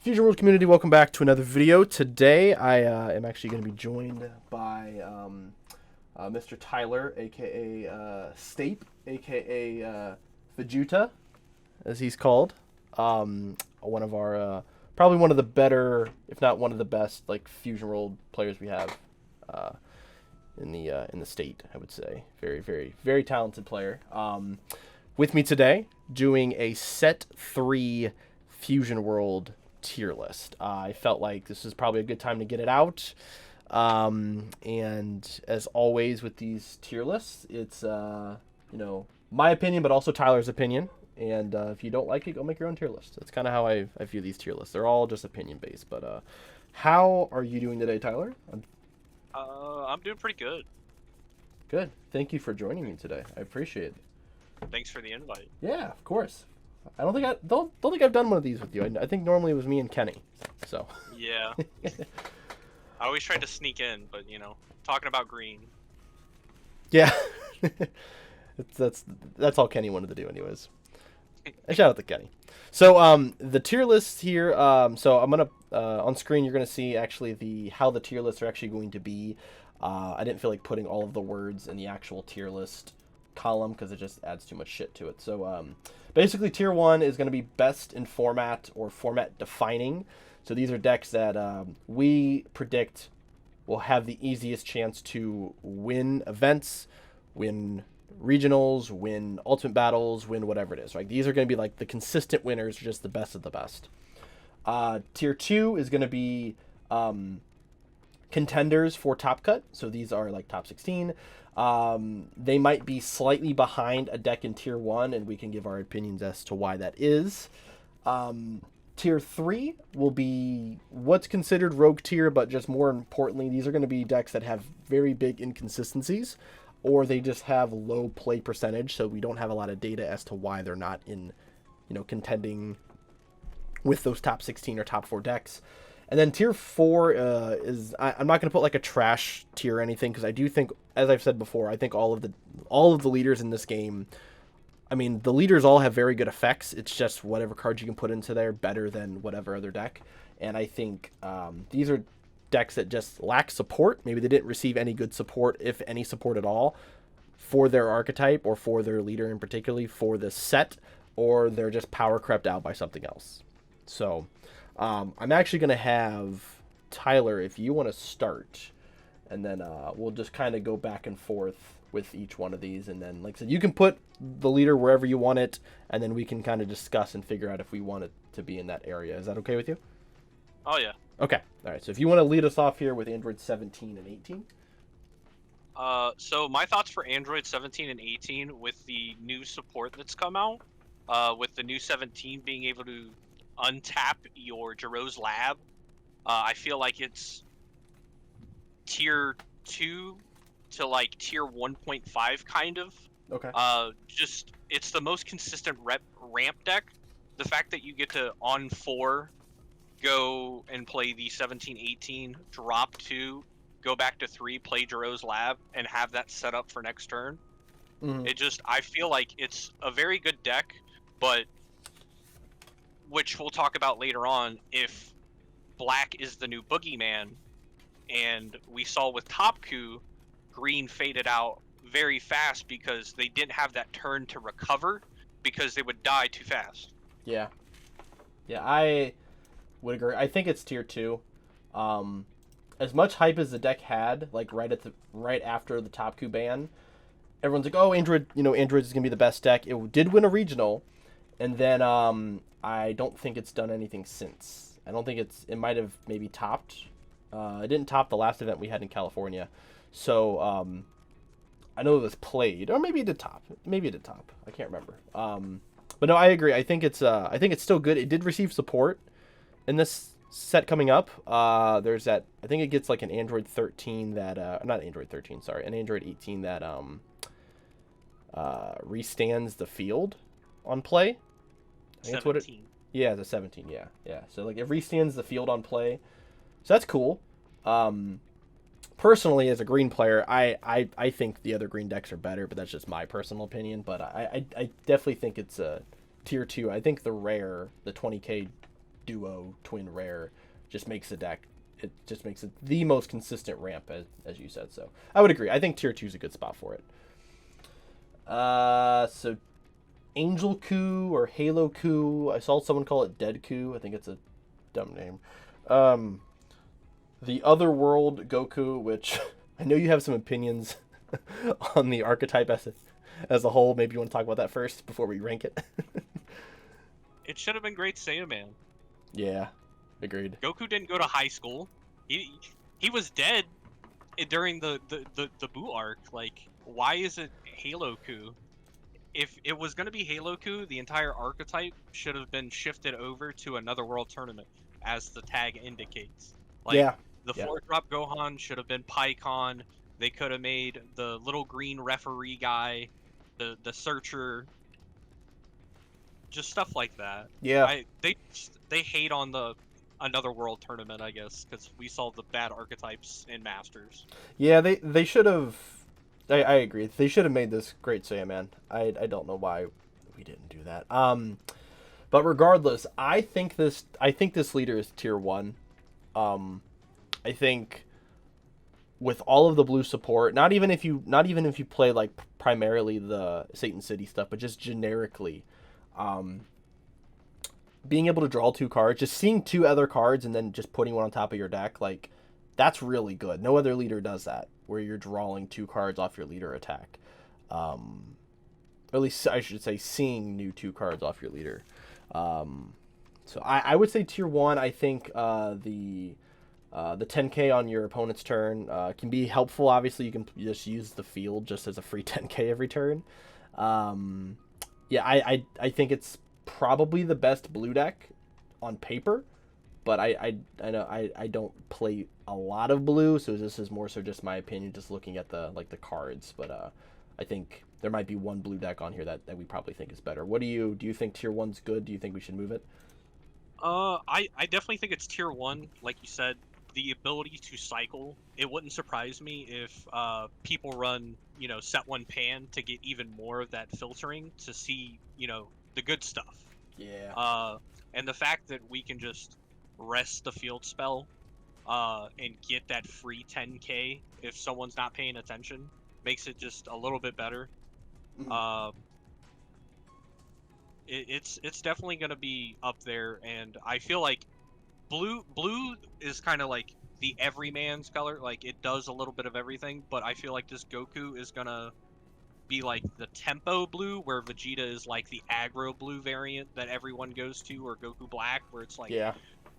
Fusion World community, welcome back to another video. Today I am actually going to be joined by Mr. Tyler, aka Stape, aka Vegeta, as he's called. One of our probably one of the better, if not one of the best, like Fusion World players we have in the state. I would say very talented player. With me today, doing a set 3 Fusion World tier list. I felt like this is probably a good time to get it out. And as always with these tier lists, it's my opinion, but also Tyler's opinion. And if you don't like it, go make your own tier list. That's kind of how I view these tier lists. They're all just opinion based. But how are you doing today, Tyler? I'm doing pretty good. Good. Thank you for joining me today. I appreciate it. Thanks for the invite. Yeah, of course. I don't think I've done one of these with you. I think normally it was me and Kenny. So. Yeah. I always tried to sneak in, but talking about green. Yeah. that's all Kenny wanted to do, anyways. And shout out to Kenny. So the tier list here. So I'm gonna on screen you're gonna see actually how the tier lists are actually going to be. I didn't feel like putting all of the words in the actual tier list column because it just adds too much shit to it. So basically tier 1 is going to be best in format or format defining. So these are decks that we predict will have the easiest chance to win events, win regionals, win ultimate battles, win whatever it is. Right? These are going to be like the consistent winners, just the best of the best. Tier 2 is going to be contenders for top cut. So these are like top 16. They might be slightly behind a deck in tier 1, and we can give our opinions as to why that is. Tier 3 will be what's considered rogue tier, but just more importantly, these are going to be decks that have very big inconsistencies, or they just have low play percentage, so we don't have a lot of data as to why they're not in, contending with those top 16 or top 4 decks. And then tier 4 is I'm not going to put like a trash tier or anything, because I do think, as I've said before, I think all of the leaders in this game, I mean, the leaders all have very good effects. It's just whatever cards you can put into there better than whatever other deck. And I think these are decks that just lack support. Maybe they didn't receive any good support, if any support at all, for their archetype or for their leader in particularly for this set, or they're just power crept out by something else. So I'm actually going to have Tyler, if you want to start, and then we'll just kind of go back and forth with each one of these. And then, like I said, you can put the leader wherever you want it, and then we can kind of discuss and figure out if we want it to be in that area. Is that okay with you? Oh, yeah. Okay. All right. So if you want to lead us off here with Android 17 and 18. So my thoughts for Android 17 and 18 with the new support that's come out, with the new 17 being able to untap your Jiro's Lab. I feel like it's tier 2 to like tier 1.5 kind of. Okay. Just it's the most consistent ramp deck. The fact that you get to on 4 go and play the 17-18, drop 2, go back to 3, play Jiro's Lab, and have that set up for next turn. Mm-hmm. I feel like it's a very good deck, but which we'll talk about later on, if black is the new boogeyman, and we saw with Topku, green faded out very fast because they didn't have that turn to recover because they would die too fast. Yeah, I would agree. I think it's tier 2. As much hype as the deck had, like right after the Topku ban, everyone's like, "Oh, Android is gonna be the best deck." It did win a regional, and then I don't think it's done anything since. I don't think it might have maybe topped. It didn't top the last event we had in California. So I know it was played, or maybe it did top. I can't remember. But no, I agree. I think it's still good. It did receive support in this set coming up. There's that. I think it gets like an Android 13 that not Android 13. Sorry, an Android 18 that restands the field on play. I think that's what it. Yeah, the 17. Yeah. So like it restands the field on play. So that's cool. Personally, as a green player, I think the other green decks are better, but that's just my personal opinion. But I definitely think it's a tier 2. I think the rare, the 20k duo, twin rare, just makes the deck. It just makes it the most consistent ramp, as you said. So I would agree. I think tier 2 is a good spot for it. So Angel Coup or Halo Coup. I saw someone call it Dead Coup. I think it's a dumb name. The Otherworld Goku, which I know you have some opinions on the archetype as a whole. Maybe you want to talk about that first before we rank it. It should have been Great Saiyaman. Yeah, agreed. Goku didn't go to high school. He was dead during the Boo arc. Like, why is it Halo Coup? If it was going to be Halo Coup, the entire archetype should have been shifted over to another world tournament, as the tag indicates. Like, Yeah. the 4-drop Gohan should have been PyCon. They could have made the little green referee guy, the searcher, just stuff like that. Yeah. They hate on the another world tournament, I guess, because we saw the bad archetypes in Masters. Yeah, they should have. I agree. They should have made this Great Saiyaman. I don't know why we didn't do that. But regardless, I think this leader is tier 1. I think with all of the blue support, not even if you play like primarily the Satan City stuff, but just generically, being able to draw 2 cards, just seeing 2 other cards and then just putting one on top of your deck, like, that's really good. No other leader does that, where you're drawing 2 cards off your leader attack. Or at least I should say seeing new 2 cards off your leader. So I would say tier 1. I think the 10k on your opponent's turn can be helpful. Obviously, you can just use the field just as a free 10k every turn. Yeah, I think it's probably the best blue deck on paper, but I know I don't play a lot of blue, so this is more so just my opinion, just looking at the cards. But I think there might be one blue deck on here that we probably think is better. What do you think tier 1's good? Do you think we should move it? I definitely think it's tier 1, like you said. The ability to cycle, it wouldn't surprise me if people run, set 1 pan to get even more of that filtering to see, the good stuff. Yeah. And the fact that we can just rest the field spell and get that free 10k if someone's not paying attention makes it just a little bit better. Mm-hmm. It's definitely going to be up there, and I feel like blue is kind of like the everyman's color. Like, it does a little bit of everything, but I feel like this Goku is gonna be like the tempo blue, where Vegeta is like the aggro blue variant that everyone goes to, or Goku Black, where it's like, Yeah.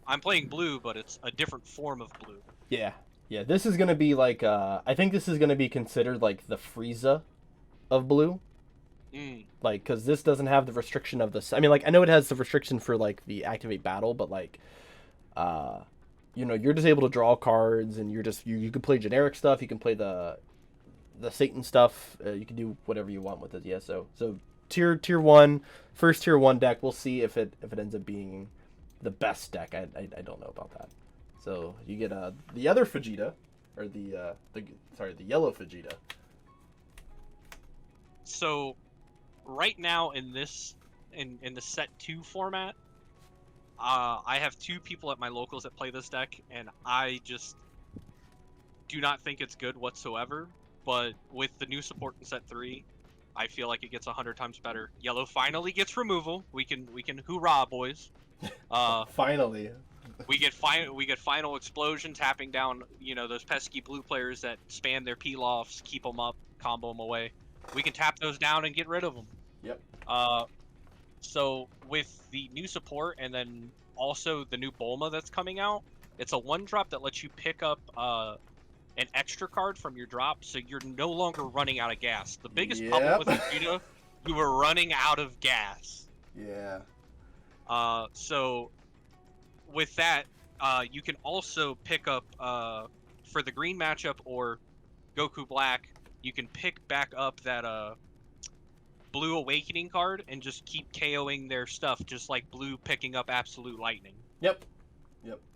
I'm playing blue, but it's a different form of blue. Yeah. This is gonna be like I think this is gonna be considered like the Frieza of blue. Like, because this doesn't have the restriction of this. I mean, like, I know it has the restriction for like the activate battle, but like, you're just able to draw cards, and you can play generic stuff. You can play the Satan stuff. You can do whatever you want with it. Yeah. So tier 1, first tier 1 deck. We'll see if it ends up being the best deck. I don't know about that. So you get the other Vegeta, or the yellow Vegeta. So right now in this in the set 2 format, I have 2 people at my locals that play this deck, and I just do not think it's good whatsoever. But with the new support in set 3, I feel like it gets 100 times better. Yellow finally gets removal. We can hoorah, boys. Finally. we get final explosion, tapping down those pesky blue players that spam their peel-offs, keep them up, combo them away. We can tap those down and get rid of them. Yep. So with the new support, and then also the new Bulma that's coming out, it's a 1-drop that lets you pick up an extra card from your drop, so you're no longer running out of gas. The biggest problem with Vegeta, you were running out of gas. Yeah. So with that, you can also pick up for the green matchup or Goku Black, you can pick back up that Blue Awakening card and just keep KOing their stuff, just like Blue picking up Absolute Lightning. Yep.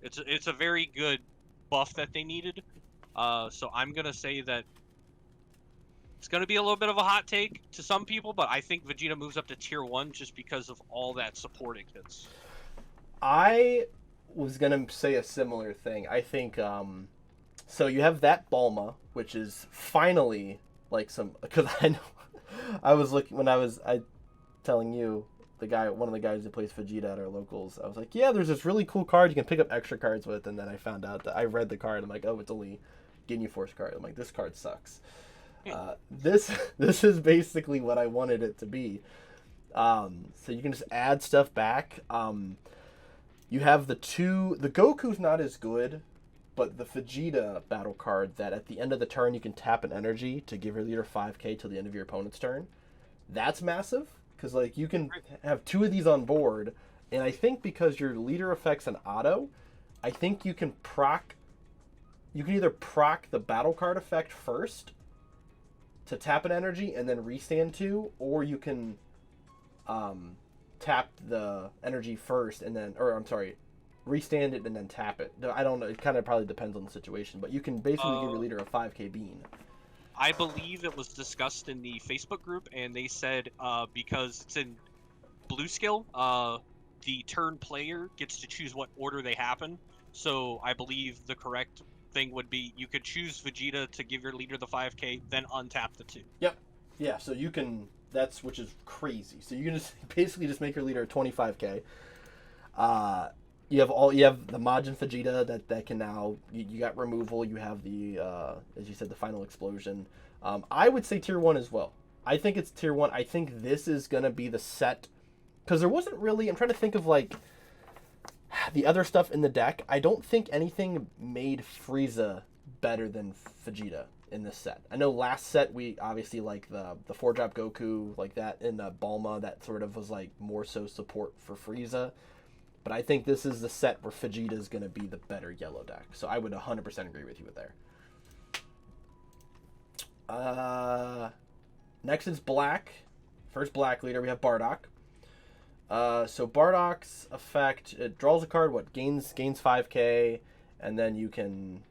It's a very good buff that they needed. So I'm gonna say that it's gonna be a little bit of a hot take to some people, but I think Vegeta moves up to tier 1 just because of all that support it gets. I was gonna say a similar thing. I think so you have that Bulma, which is finally like some, because I know I was looking when I telling you one of the guys who plays Vegeta at our locals. I was like, yeah, there's this really cool card you can pick up extra cards with, and then I found out that I read the card. I'm like, oh, it's only Ginyu Force card. I'm like, this card sucks. This is basically what I wanted it to be. So you can just add stuff back. You have the Goku's not as good, but the Vegeta battle card that at the end of the turn you can tap an energy to give your leader 5k till the end of your opponent's turn. That's massive, because like you can have 2 of these on board, and I think because your leader affects an auto, I think you can either proc the battle card effect first to tap an energy and then restand 2, or you can tap the energy first and then, or I'm sorry, restand it and then tap it. I don't know. It kind of probably depends on the situation, but you can basically give your leader a 5k bean. I believe it was discussed in the Facebook group, and they said because it's in blue skill, the turn player gets to choose what order they happen. So I believe the correct thing would be you could choose Vegeta to give your leader the 5k, then untap the 2. Yep. Yeah, so you can, which is crazy. So you can just basically just make your leader 25k. You have the Majin Vegeta that can now, you got removal, you have the as you said, the final explosion. I would say tier 1 as well. I think it's tier 1. I think this is gonna be the set, because there wasn't really, I'm trying to think of like the other stuff in the deck. I don't think anything made Frieza better than Vegeta in this set. I know last set we obviously like the 4-drop Goku, like that in Bulma, that sort of was like more so support for Frieza. But I think this is the set where Vegeta is going to be the better yellow deck. So I would 100% agree with you there. Next is black. First black leader, we have Bardock. So Bardock's effect, it draws a card, gains 5k, and then you can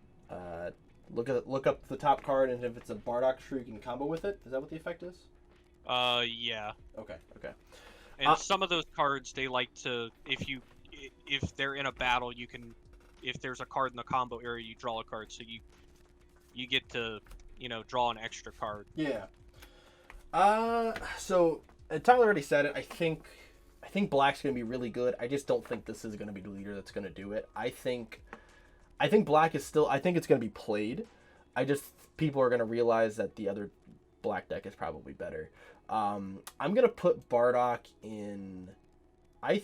look up the top card, and if it's a Bardock tree, you can combo with it. Is that what the effect is? Yeah. Okay. And some of those cards, they like to, if they're in a battle, you can, if there's a card in the combo area, you draw a card, so you get to, draw an extra card. Yeah. So Tyler already said it. I think black's gonna be really good. I just don't think this is gonna be the leader that's gonna do it. I think black is still, I think it's gonna be played. People are gonna realize that the other black deck is probably better. I'm gonna put Bardock in. I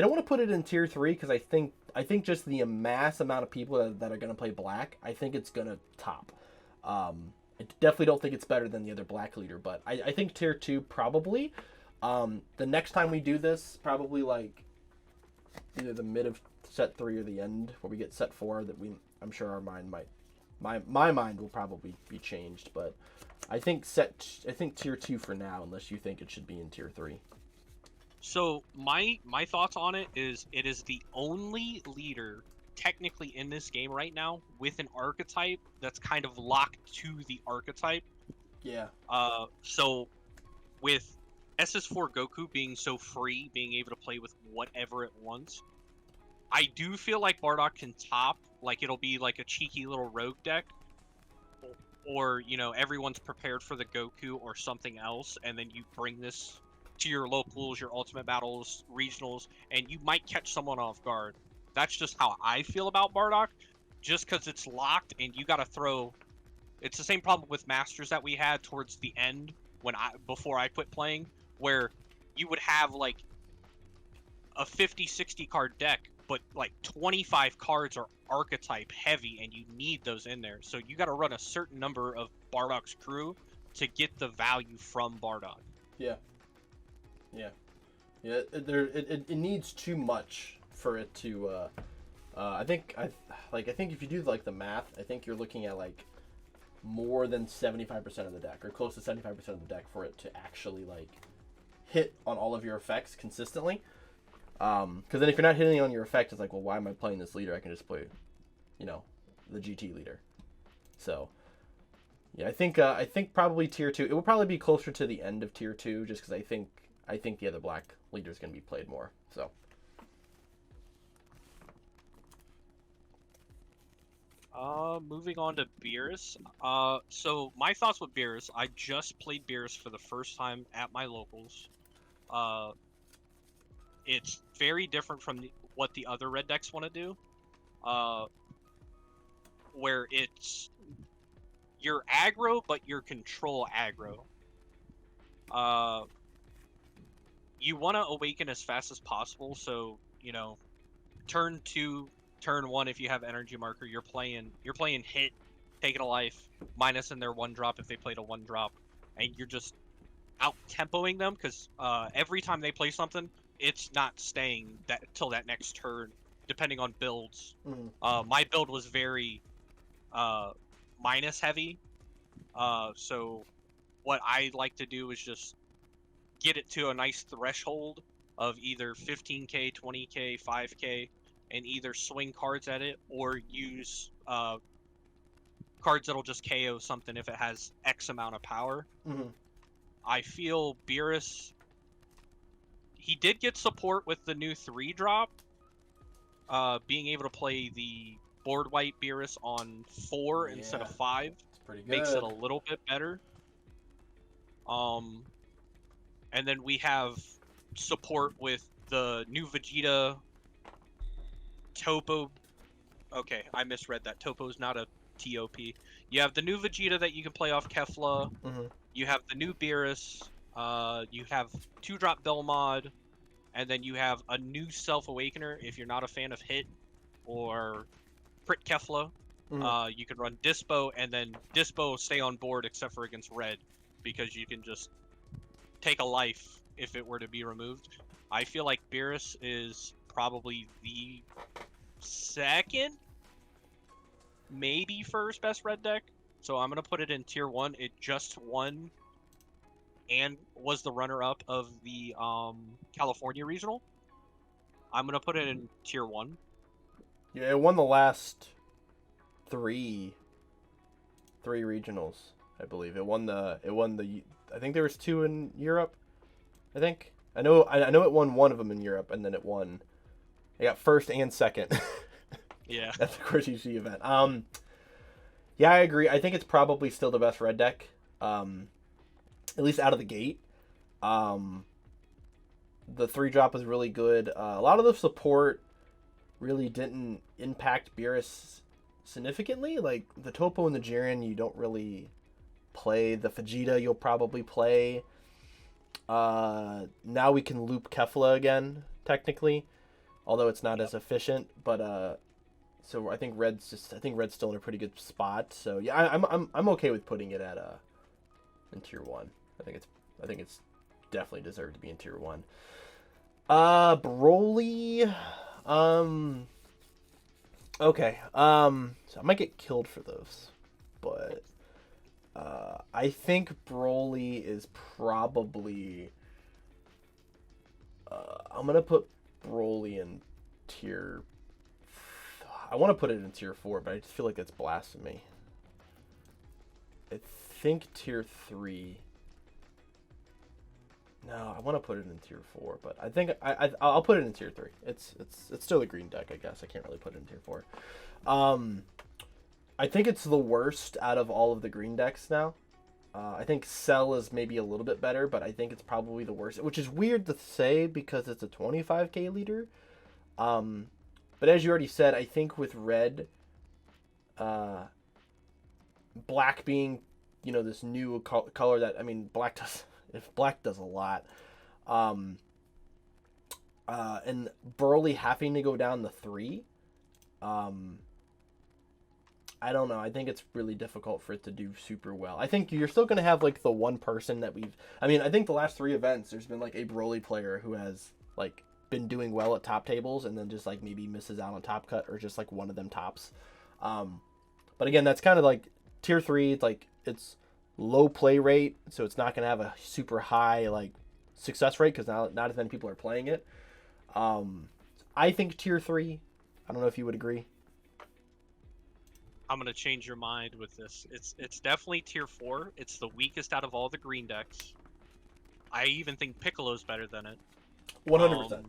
don't want to put it in tier 3 because I think just the mass amount of people that are gonna play black, I think it's gonna top. I definitely don't think it's better than the other black leader, but I think tier 2 probably. The next time we do this, probably like either the mid of set 3 or the end where we get set 4, I'm sure our mind my mind will probably be changed, but I think tier 2 for now, unless you think it should be in tier 3. So my thoughts on it is the only leader technically in this game right now with an archetype that's kind of locked to the archetype. Yeah. So with SS4 Goku being so free, being able to play with whatever it wants, I do feel like Bardock can top, like it'll be like a cheeky little rogue deck, or everyone's prepared for the Goku or something else, and then you bring this to your locals, your ultimate battles, regionals, and you might catch someone off guard. That's just how I feel about Bardock, just because it's locked and you gotta throw. It's the same problem with Masters that we had towards the end before I quit playing, where you would have like a 50-60 card deck, but like 25 cards are archetype heavy, and you need those in there. So you got to run a certain number of Bardock's crew to get the value from Bardock. Yeah. It needs too much for it to. I think if you do like the math, I think you're looking at like more than 75% of the deck, or close to 75% of the deck, for it to actually like hit on all of your effects consistently. Because then if you're not hitting on your effect, it's like, well, why am I playing this leader? I can just play, the GT leader. So, yeah, I think probably tier 2. It will probably be closer to the end of tier 2, just because I think I think the other black leader is going to be played more. So. Moving on to Beerus. So my thoughts with Beerus. I just played Beerus for the first time at my locals. Uh, it's very different from what the other red decks want to do. Where it's you're aggro, but you're control aggro. You want to awaken as fast as possible, so turn 2, turn 1 if you have energy marker, you're playing hit, taking a life, minus in their 1-drop if they played a 1-drop, and you're just out tempoing them because every time they play something, it's not staying that till that next turn, depending on builds. My build was very minus heavy, so what I like to do is just get it to a nice threshold of either 15k, 20k, 5k, and either swing cards at it or use cards that'll just KO something if it has X amount of power. I feel Beerus, he did get support with the new 3-drop, being able to play the board white Beerus on 4 instead of 5. It's pretty good. Makes it a little bit better. And then we have support with the new Vegeta Topo. Okay, I misread that. Topo is not a TOP. You have the new Vegeta that you can play off Kefla. You have the new Beerus. You have 2-drop Belmod. And then you have a new Self Awakener if you're not a fan of Hit or Crit Kefla. You can run Dispo, and then Dispo will stay on board except for against Red, because you can just take a life if it were to be removed. I feel like Beerus is probably the second, maybe first best red deck. So I'm going to put it in tier 1. It just won and was the runner-up of the California Regional. I'm going to put it in tier 1. Yeah, it won the last three regionals, I believe. It won the I think there was 2 in Europe. I know it won one of them in Europe, and then it got first and second. Yeah. At the Core GC event. Yeah, I agree. I think it's probably still the best red deck. At least out of the gate. The 3-drop is really good. A lot of the support really didn't impact Beerus significantly. Like the Topo and the Jiren, you don't really play. The Vegeta you'll probably play. Now we can loop Kefla again, technically, although it's not as efficient. But so I think Red's still in a pretty good spot. So yeah, I'm okay with putting it at in tier 1. I think it's definitely deserved to be in tier 1. Broly, okay. So I might get killed for those, but I think Broly is probably. I'm gonna put Broly in tier. I want to put it in tier 4, but I just feel like it's blasphemy. I think tier 3. No, I want to put it in tier 4, but I think I'll put it in tier 3. It's still a green deck, I guess. I can't really put it in tier 4. I think it's the worst out of all of the green decks now. I think Cell is maybe a little bit better, but I think it's probably the worst, which is weird to say because it's a 25k leader. But as you already said, I think with Red, Black being, this new color that, Black does a lot. And Broly having to go down the 3, I don't know. I think it's really difficult for it to do super well. I think you're still going to have, the one person that I think the last 3 events, there's been, a Broly player who has, been doing well at top tables and then just, maybe misses out on top cut or just, one of them tops. But again, that's kind of, tier 3. It's, it's low play rate, so it's not going to have a super high, success rate because not as many people are playing it. I think tier 3. I don't know if you would agree. I'm gonna change your mind with this. It's definitely tier 4. It's the weakest out of all the green decks. I even think Piccolo's better than it. 100%.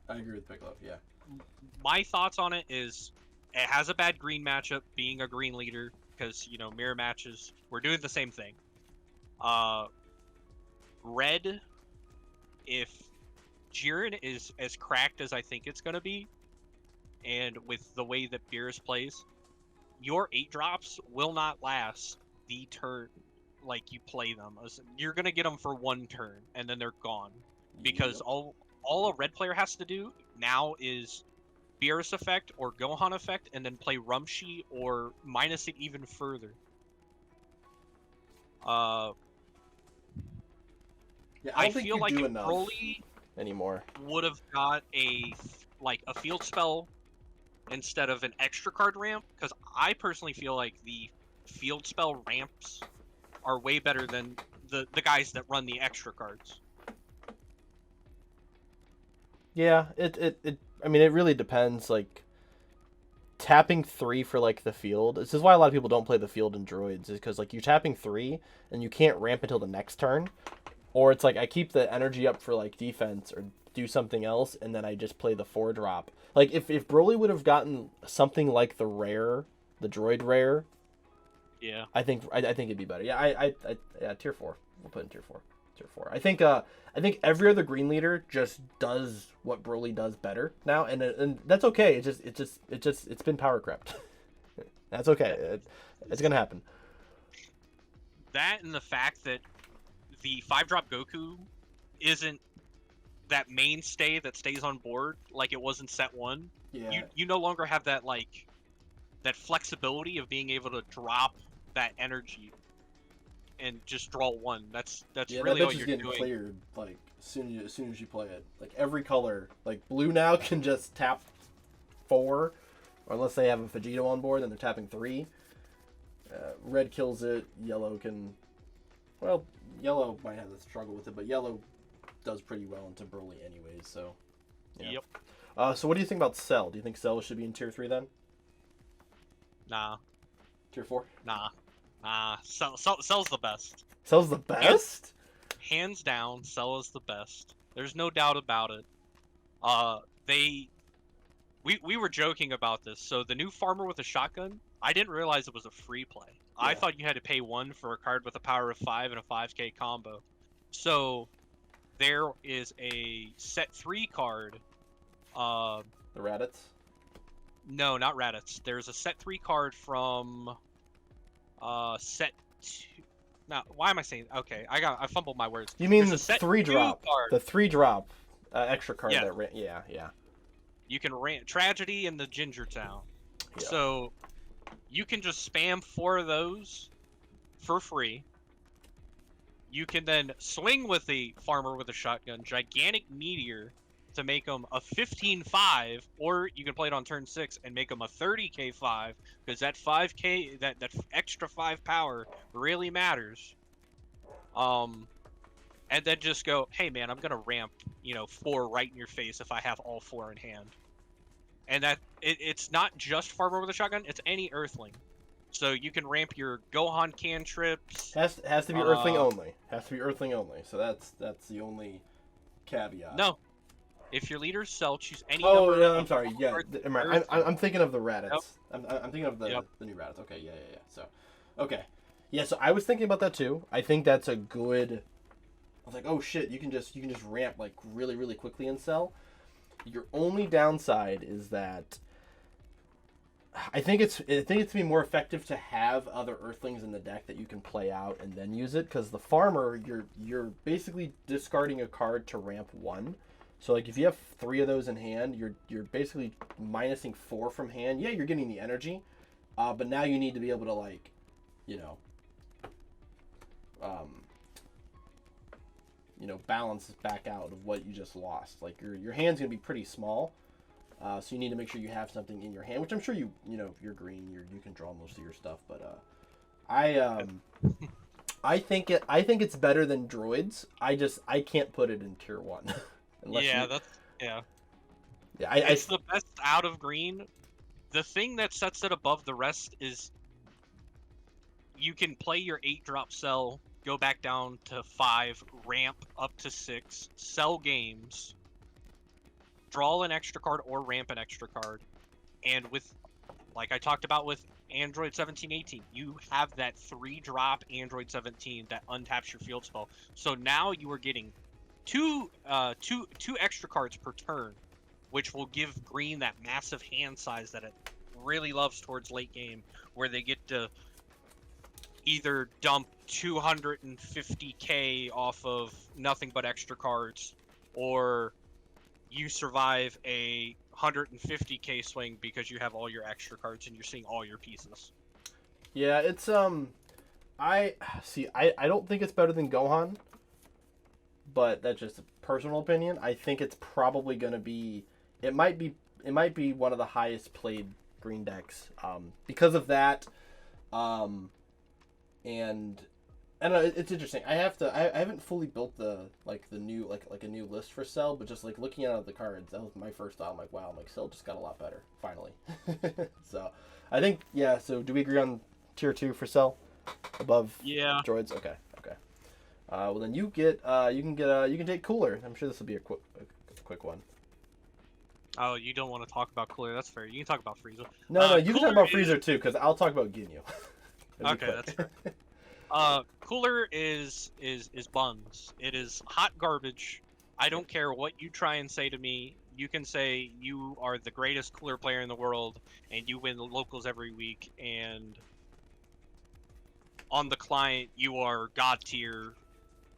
I agree with Piccolo. Yeah. My thoughts on it is, it has a bad green matchup, being a green leader, because mirror matches. We're doing the same thing. Red, if Jiren is as cracked as I think it's gonna be, and with the way that Beerus plays, your 8-drops will not last the turn like you play them. You're gonna get them for 1 turn and then they're gone, because Yep. all a red player has to do now is Beerus effect or Gohan effect, and then play Rumshi or minus it even further. Yeah, I I don't think feel you like do if enough Broly anymore. would have got a field spell instead of an extra card ramp, because I personally feel like the field spell ramps are way better than the guys that run the extra cards. Yeah, I mean, it really depends. Like, tapping 3 for, like, the field. This is why a lot of people don't play the field in droids, is because, like, you're tapping 3 and you can't ramp until the next turn. Or it's like, I keep the energy up for, like, defense or do something else, and then I just play the 4-drop. Like, if Broly would have gotten something like the droid rare, Yeah. I think it'd be better. Yeah, yeah, tier 4. We'll put in tier 4. Tier 4. I think every other green leader just does what Broly does better now, and that's okay. It's been power crept. That's okay. It's gonna happen. That, and the fact that the 5-drop Goku isn't that mainstay that stays on board like it was in set 1. Yeah. You no longer have that that flexibility of being able to drop that energy and just draw 1. That's Yeah, really that all bitch is you're getting doing. cleared like as soon as you play it. Like every color, like blue now can just tap 4, or unless they have a Vegito on board, then they're tapping 3. Red kills it. Yellow can, well, yellow might have a struggle with it, but yellow does pretty well into Broly anyways. So, yeah. Yep. So what do you think about Cell? Do you think Cell should be in tier 3 then? Nah. Tier 4? Nah. Cell's the best. Cell's the best? Hands down, Cell is the best. There's no doubt about it. We were joking about this. So the new farmer with a shotgun, I didn't realize it was a free play. I Yeah. thought you had to pay 1 for a card with a power of 5 and a 5k combo. So there is a set 3 card. The Raditz? No, not Raditz. There's a set 3 card from set 2. Now, why am I saying? Okay, I fumbled my words. You mean There's the a set 3-drop? 2 card. The 3-drop extra card Yeah. that ran. Yeah, yeah. You can rant Tragedy in the Ginger Town. Yeah. So you can just spam 4 of those for free. You can then swing with the farmer with a shotgun, gigantic meteor, to make them a 15-5, or you can play it on turn 6 and make them a 30k 5, because that 5k, that extra 5 power really matters. And then just go, hey man, I'm gonna ramp 4 right in your face if I have all 4 in hand. And that it's not just farmer with a shotgun; it's any Earthling. So you can ramp your Gohan cantrips. Has to be Earthling only. Has to be Earthling only. So that's the only caveat. No, if your leader's Cell, choose any Oh, number. no, I'm sorry. Yeah, Earthling. I'm thinking of the Raditz. Yep. I'm thinking of the Yep. the new Raditz. Okay, yeah. So, okay, yeah. So I was thinking about that too. I think that's a good. I was like, oh shit, you can just ramp like really really quickly in Cell. Your only downside is that I think it's to be more effective to have other Earthlings in the deck that you can play out and then use it, because the farmer, you're basically discarding a card to ramp 1. So like if you have 3 of those in hand, you're basically minusing 4 from hand. Yeah, you're getting the energy, but now you need to be able to like, balance back out of what you just lost. Like your hand's gonna be pretty small. So you need to make sure you have something in your hand, which I'm sure you're green, you can draw most of your stuff. But I think it's better than droids. I can't put it in tier 1. Yeah. Yeah, It's the best out of green. The thing that sets it above the rest is you can play your 8-drop Cell go back down to 5, ramp up to 6, sell games, draw an extra card or ramp an extra card, and with, like I talked about with Android 17/18, you have that 3-drop Android 17 that untaps your field spell. So now you are getting two extra cards per turn, which will give green that massive hand size that it really loves towards late game, where they get to either dump 250k off of nothing but extra cards, or you survive a 150k swing because you have all your extra cards and you're seeing all your pieces. Yeah, it's I don't think it's better than Gohan, but that's just a personal opinion. I think it's probably going to be it might be one of the highest played green decks because of that. And I don't know, it's interesting. I haven't fully built the new like a new list for Cell, but just like looking at the cards, that was my first thought. I'm like, wow, Cell just got a lot better finally. So I think, yeah. So do we agree on tier 2 for Cell above droids? Okay. Well then you can take Cooler. I'm sure this will be a quick one. Oh, you don't want to talk about Cooler? That's fair. You can talk about Frieza. No, you can talk about Freezer too, because I'll talk about Ginyu. Okay, that's fair. Cooler is buns. It is hot garbage. I don't care what you try and say to me. You can say you are the greatest Cooler player in the world, and you win the locals every week, and on the client you are god tier,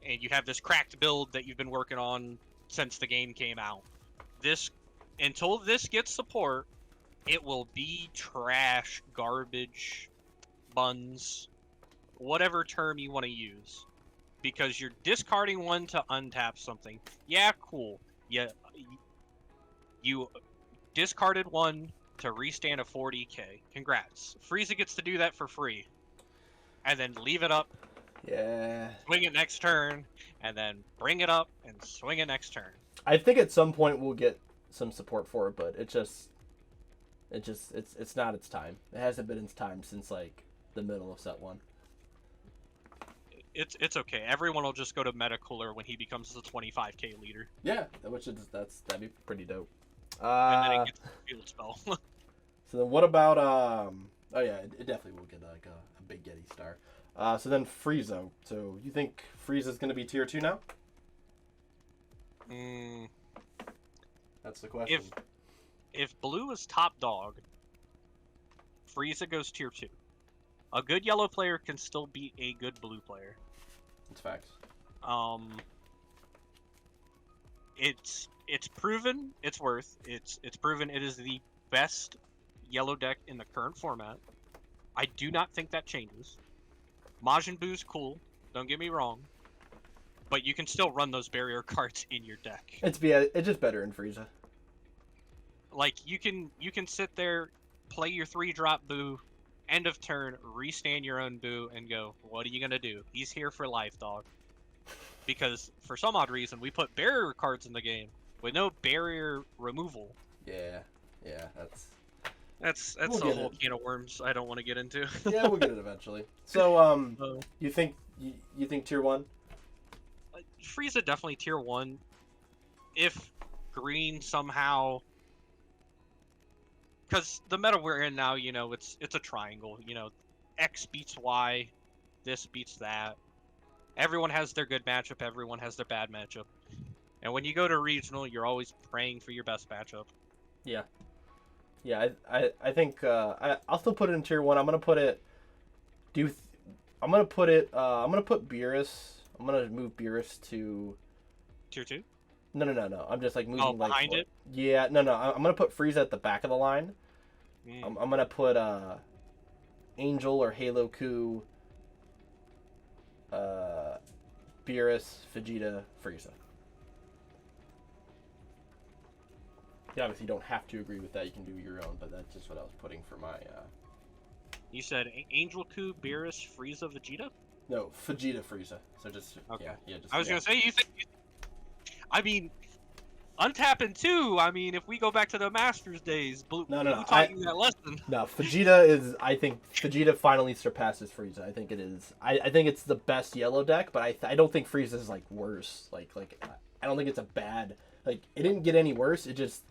and you have this cracked build that you've been working on since the game came out. Until this gets support, it will be trash, garbage, buns, whatever term you want to use, because you're discarding one to untap something. Yeah, cool. Yeah, you discarded one to restand a 40k. Congrats. Frieza gets to do that for free, and then leave it up. Yeah. Swing it next turn, and then bring it up and swing it next turn. I think at some point we'll get some support for it, but it's not its time. It hasn't been its time since like the middle of set 1. It's okay. Everyone will just go to Meta Cooler when he becomes the 25k leader. Yeah, that'd be pretty dope. And then it gets a field spell. So then what about oh yeah, it definitely will get like a big Getty star. So then Frieza. So you think Frieza's gonna be tier 2 now? That's the question. If blue is top dog, Frieza goes tier 2. A good yellow player can still beat a good blue player. It's facts. It's proven its worth. It's proven it is the best yellow deck in the current format. I do not think that changes. Majin Buu's cool, don't get me wrong, but you can still run those barrier cards in your deck. It's just better in Frieza. Like you can sit there, play your 3-drop Buu, end of turn, restand your own Buu, and go, what are you gonna do? He's here for life, dog. Because for some odd reason, we put barrier cards in the game with no barrier removal. Yeah, that's a whole can of worms I don't want to get into. Yeah, we'll get it eventually. So, you think tier 1? Frieza definitely tier 1. If green somehow, because the meta we're in now, it's a triangle. X beats Y, this beats that. Everyone has their good matchup. Everyone has their bad matchup. And when you go to regional, you're always praying for your best matchup. Yeah. I think I'll still put it in tier 1. I'm gonna put it. I'm gonna put Beerus. I'm gonna move Beerus to tier 2. No. I'm just like moving behind it. Yeah, no. I'm gonna put Frieza at the back of the line. I'm gonna put Angel or Halo Ku, Beerus, Vegeta, Frieza. You obviously don't have to agree with that. You can do your own, but that's just what I was putting for my. You said Angel Ku, Beerus, Frieza, Vegeta? No, Vegeta, Frieza. So just okay. Yeah. Just, I was gonna say you think. I mean, Untapping too. I mean, if we go back to the Masters days, Blue taught you that lesson. No, Vegeta is. I think Vegeta finally surpasses Frieza. I think it is. I think it's the best yellow deck, but I don't think Frieza is like worse. Like I don't think it's a bad. Like it didn't get any worse. It just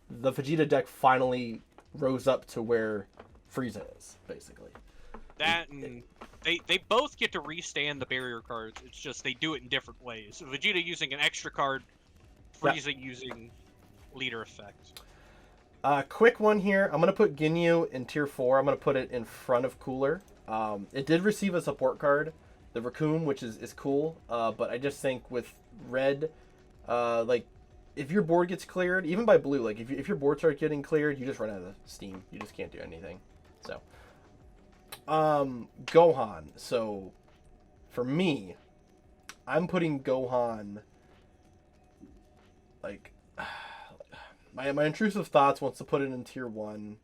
the Vegeta deck finally rose up to where Frieza is basically. That and they both get to restand the barrier cards. It's just they do it in different ways. Vegeta using an extra card, Frieza using leader effect. Quick one here. I'm going to put Ginyu in tier 4. I'm going to put it in front of Cooler. It did receive a support card, the Raccoon, which is cool. But I just think with red, like, if your board gets cleared, even by blue, like, if your board starts getting cleared, you just run out of steam. You just can't do anything. So, Gohan. So, for me, I'm putting Gohan, like... My intrusive thoughts wants to put it in tier 1,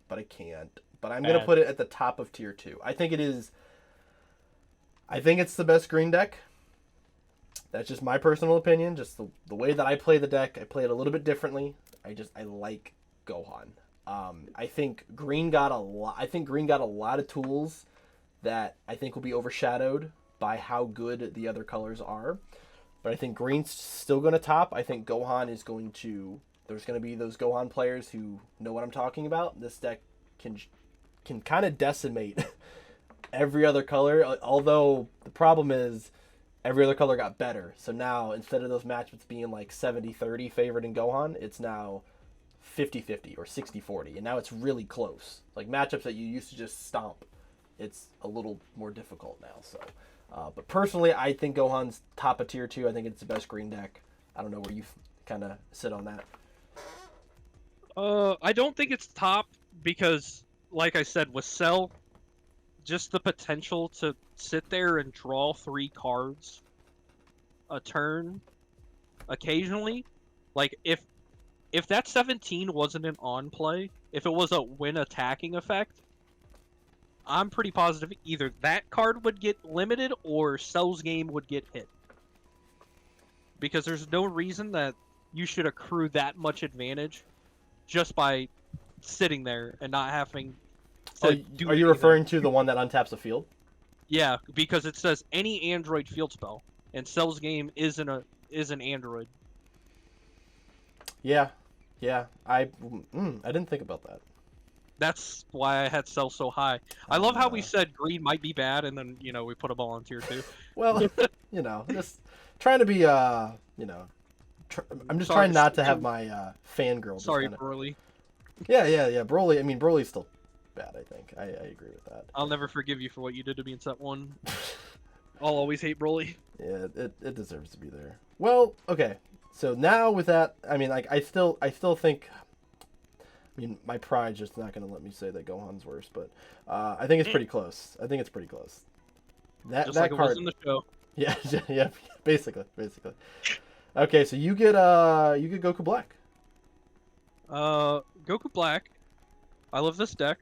but I can't. But I'm going to put it at the top of tier 2. I think it is... I think it's the best green deck. That's just my personal opinion. Just the way that I play the deck. I play it a little bit differently. I like Gohan. I think green got a lot... I think green got a lot of tools that I think will be overshadowed by how good the other colors are. But I think green's still going to top. I think Gohan is going to... There's going to be those Gohan players who know what I'm talking about. This deck can kind of decimate every other color, although the problem is every other color got better. So now, instead of those matchups being like 70-30 favored in Gohan, it's now 50-50 or 60-40, and now it's really close. Like matchups that you used to just stomp, it's a little more difficult now. So, but personally, I think Gohan's top of tier 2. I think it's the best green deck. I don't know where you kind of sit on that. I don't think it's top because, like I said, with Cell, just the potential to sit there and draw 3 cards a turn occasionally. Like, if that 17 wasn't an on play, if it was a win attacking effect, I'm pretty positive either that card would get limited or Cell's game would get hit. Because there's no reason that you should accrue that much advantage just by sitting there and not having to do Are you referring to the one that untaps the field? Yeah, because it says any Android field spell, and Cell's game is an Android. Yeah. I didn't think about that. That's why I had Cell so high. I love how we said green might be bad, and then we put a ball on tier 2. Well, just trying to be I'm just trying not to have my fangirl. Sorry, Broly. Yeah. Broly. I mean, Broly's still bad. I think I agree with that. I'll never forgive you for what you did to me in set 1. I'll always hate Broly. Yeah, it deserves to be there. Well, okay. So now with that, I mean, like I still think. I mean, my pride's just not going to let me say that Gohan's worse, but I think it's pretty close. That like card. It was in the show. Yeah, basically. Okay, so you get Goku Black. Goku Black. I love this deck.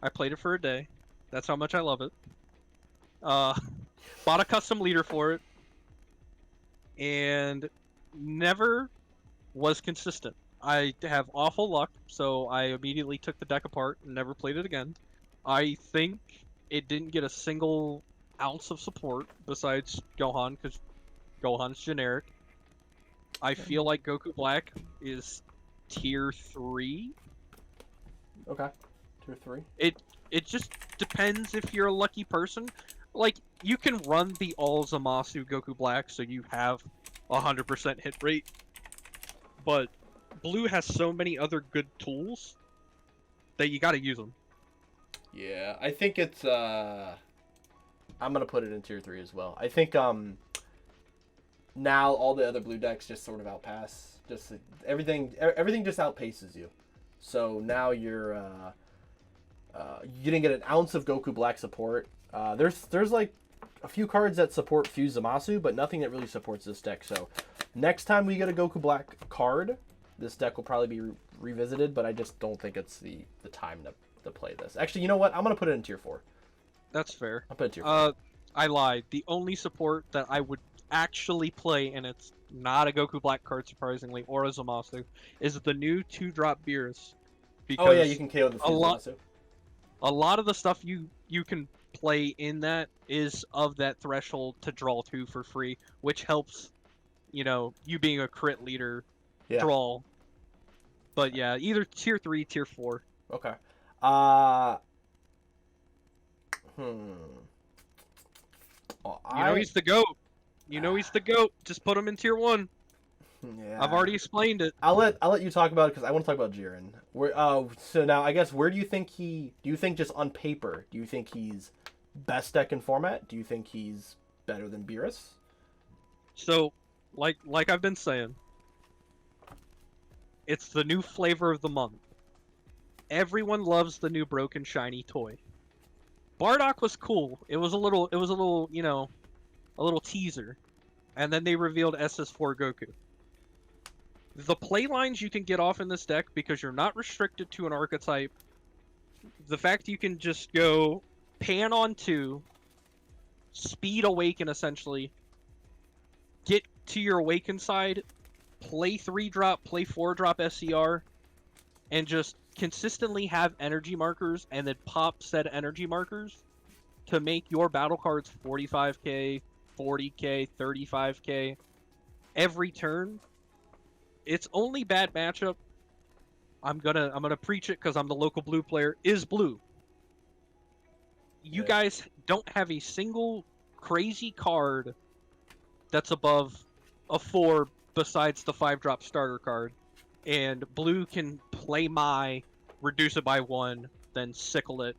I played it for a day. That's how much I love it. Bought a custom leader for it, and never was consistent. I have awful luck, so I immediately took the deck apart and never played it again. I think it didn't get a single ounce of support besides Gohan, because Gohan's generic. I feel like Goku Black is tier 3. Okay, tier 3. It just depends if you're a lucky person. Like, you can run the all Zamasu Goku Black, so you have 100% hit rate, but Blue has so many other good tools that you gotta use them. Yeah, I think it's I'm gonna put it in tier 3 as well. I think now all the other blue decks just sort of outpass. Just everything just outpaces you. So now you didn't get an ounce of Goku Black support. There's like a few cards that support Fuse Zamasu, but nothing that really supports this deck. So next time we get a Goku Black card, this deck will probably be revisited, but I just don't think it's the time to play this. Actually, you know what? I'm going to put it in tier 4. That's fair. I'll put it in tier 4. I lied. The only support that I would actually play, and it's not a Goku Black card surprisingly, or a Zamasu, is the new 2-drop Beerus. Oh yeah, Because you can KO the a lot, Zamasu. a lot of the stuff you can play in that is of that threshold to draw 2 for free, which helps, you being a crit leader, Yeah. draw. But yeah, either tier 3, tier 4. Okay. Uh. Hmm. Well, He's the GOAT. He's the GOAT. Just put him in tier 1. Yeah. I've already explained it. I'll let you talk about it because I want to talk about Jiren. So now I guess where do you think do you think just on paper, do you think he's best deck in format? Do you think he's better than Beerus? So, like I've been saying, it's the new flavor of the month. Everyone loves the new broken shiny toy. Bardock was cool. It was a little, a little teaser. And then they revealed SS4 Goku. The playlines you can get off in this deck, because you're not restricted to an archetype, the fact you can just go pan on 2, speed awaken essentially, get to your awaken side, play 3-drop, play 4-drop SCR, and just consistently have energy markers and then pop said energy markers to make your battle cards 45k, 40k, 35k every turn. Its only bad matchup, I'm gonna preach it because I'm the local blue player, is blue. You guys don't have a single crazy card that's above a 4 besides the 5-drop starter card. And blue can play reduce it by 1, then sickle it.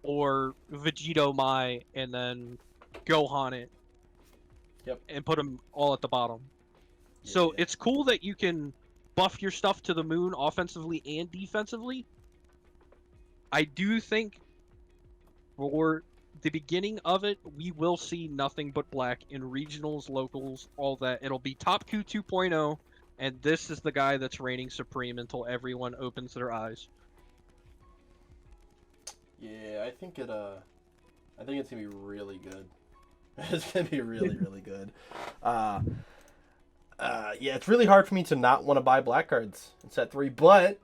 Or Vegito Mai, and then Gohan it. Yep. And put them all at the bottom. So it's cool that you can buff your stuff to the moon offensively and defensively. I do think for the beginning of it, we will see nothing but black in regionals, locals, all that. It'll be Top Q 2.0, and this is the guy that's reigning supreme until everyone opens their eyes. Yeah, I think it's gonna be really good. It's gonna be really, really good. Yeah, it's really hard for me to not want to buy black cards in set 3, but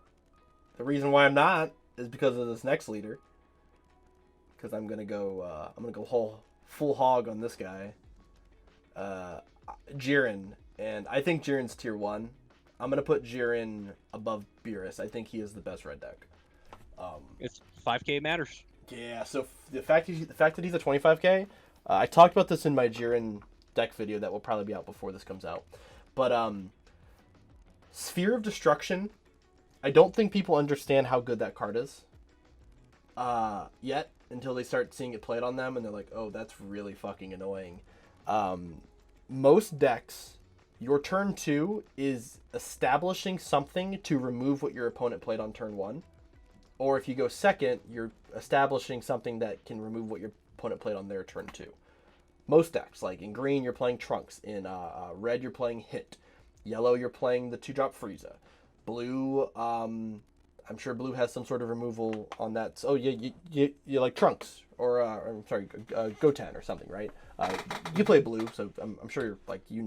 the reason why I'm not is because of this next leader. Because I'm gonna go full hog on this guy, Jiren, and I think Jiren's tier 1. I'm gonna put Jiren above Beerus. I think he is the best red deck. It's 5k matters. Yeah, so the fact that he's a 25k, I talked about this in my Jiren deck video that will probably be out before this comes out. But Sphere of Destruction, I don't think people understand how good that card is yet until they start seeing it played on them and they're like, oh, that's really fucking annoying. Most decks, your turn 2 is establishing something to remove what your opponent played on turn 1. Or if you go second, you're establishing something that can remove what your opponent played on their turn 2. Most decks, like in green, you're playing Trunks. In red, you're playing Hit. Yellow, you're playing the 2-drop Frieza. Blue, I'm sure blue has some sort of removal on that. So, you like Trunks or Goten or something, right? You play blue, so I'm sure you're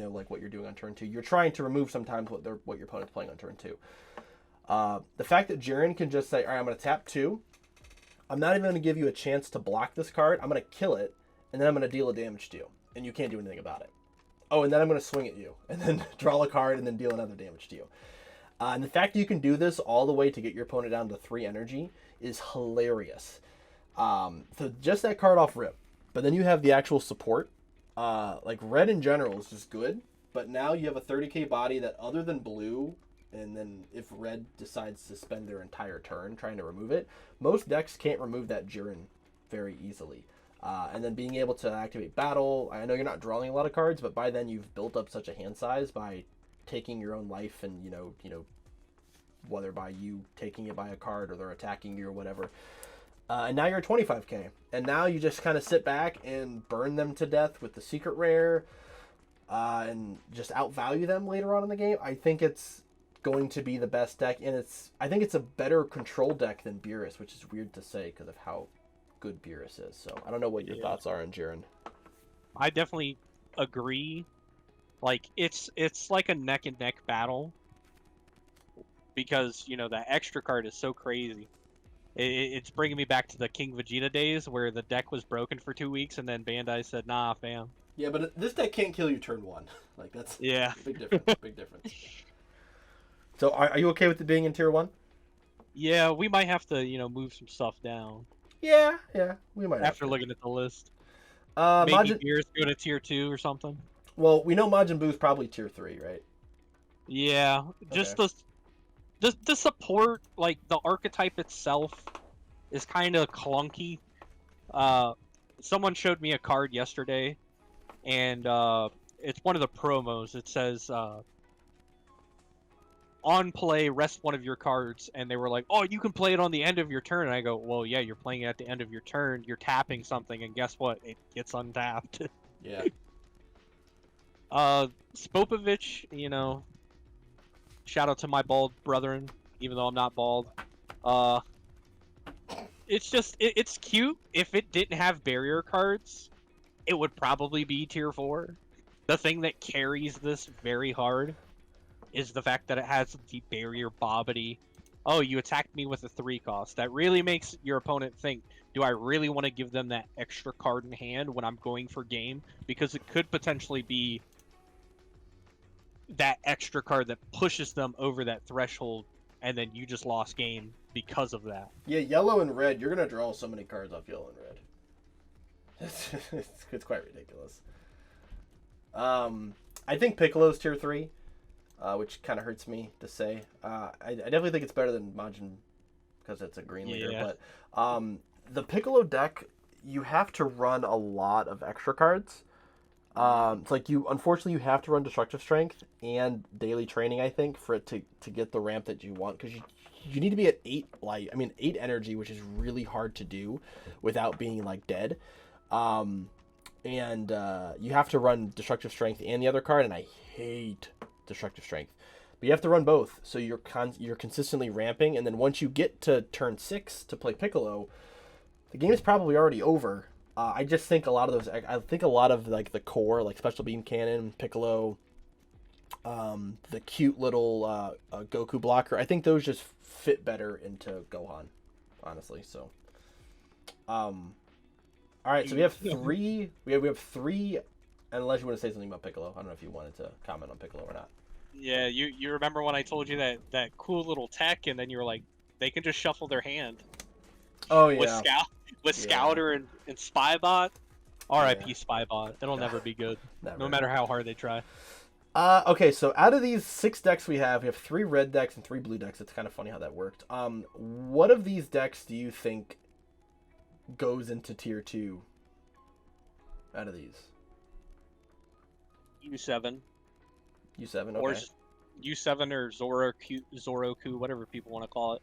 what you're doing on turn 2. You're trying to remove sometimes what your opponent's playing on turn 2. The fact that Jiren can just say, all right, I'm going to tap 2. I'm not even going to give you a chance to block this card. I'm going to kill it, and then I'm going to deal a damage to you, and you can't do anything about it. Oh, and then I'm going to swing at you, and then draw a card, and then deal another damage to you. And the fact that you can do this all the way to get your opponent down to 3 energy is hilarious. So just that card off rip. But then you have the actual support. Like red in general is just good, but now you have a 30k body that other than blue, and then if red decides to spend their entire turn trying to remove it, most decks can't remove that Jiren very easily. And then being able to activate battle, I know you're not drawing a lot of cards, but by then you've built up such a hand size by taking your own life and, whether by you taking it by a card or they're attacking you or whatever. And now you're 25k. And now you just kind of sit back and burn them to death with the secret rare and just outvalue them later on in the game. I think it's going to be the best deck, and I think it's a better control deck than Beerus, which is weird to say because of how good Beerus is. So I don't know what your thoughts are on Jiren. I definitely agree Like it's like a neck and neck battle because that extra card is so crazy. It's bringing me back to the King Vegeta days where the deck was broken for 2 weeks and then Bandai said, "Nah, fam." Yeah, but this deck can't kill you turn one. Like that's Yeah. big difference. Big difference. So are you okay with it being in tier one? Yeah, we might have to move some stuff down Yeah, we might have after to. looking at the list. Uh, Maybe Majin, Gears go to tier 2 or something. well, we know Majin Buu's probably tier 3, right? Yeah, Okay. just the support, like the archetype itself, is kind of clunky. Uh, Someone showed me a card yesterday, and it's one of the promos. It says, "On play, rest one of your cards," and they were like, "Oh, you can play it on the end of your turn." And I go, "Well, yeah, you're playing it at the end of your turn. You're tapping something, and guess what? It gets untapped." Yeah. Spopovich, shout out to my bald brethren, even though I'm not bald. Uh, it's just it's cute. If it didn't have barrier cards, it would probably be tier 4. The thing that carries this very hard is the fact that it has the barrier bobbity. Oh, you attacked me with a 3 cost. That really makes your opponent think, do I really want to give them that extra card in hand when I'm going for game? Because it could potentially be that extra card that pushes them over that threshold, and then you just lost game because of that. Yeah, yellow and red. You're gonna draw so many cards off yellow and red. It's quite ridiculous. I think Piccolo's tier 3, which kind of hurts me to say. I definitely think it's better than Majin because it's a green leader. Yeah. But the Piccolo deck, you have to run a lot of extra cards. It's like unfortunately you have to run destructive strength and daily training, I think, for it to get the ramp that you want, because you need to be at 8 light. I mean 8 energy, which is really hard to do without being like dead. And you have to run destructive strength and the other card, and I hate destructive strength. But you have to run both, so you're consistently ramping, and then once you get to turn 6 to play Piccolo, the game is probably already over. I just think a lot of those. I think a lot of like the core, like Special Beam Cannon, Piccolo, the cute little Goku blocker. I think those just fit better into Gohan, honestly. So, all right. So we have 3. We have 3. Unless you want to say something about Piccolo, I don't know if you wanted to comment on Piccolo or not. Yeah, you remember when I told you that cool little tech, and then you were like, they can just shuffle their hand. Oh With yeah. Scouter and Spybot. R.I.P. Yeah. Spybot. It'll never be good, Never. no matter how hard they try. Okay, so out of these 6 decks we have 3 red decks and 3 blue decks. It's kind of funny how that worked. What of these decks do you think goes into tier 2 out of these? U7. U7, okay. Or U7 or Zoroku, whatever people want to call it.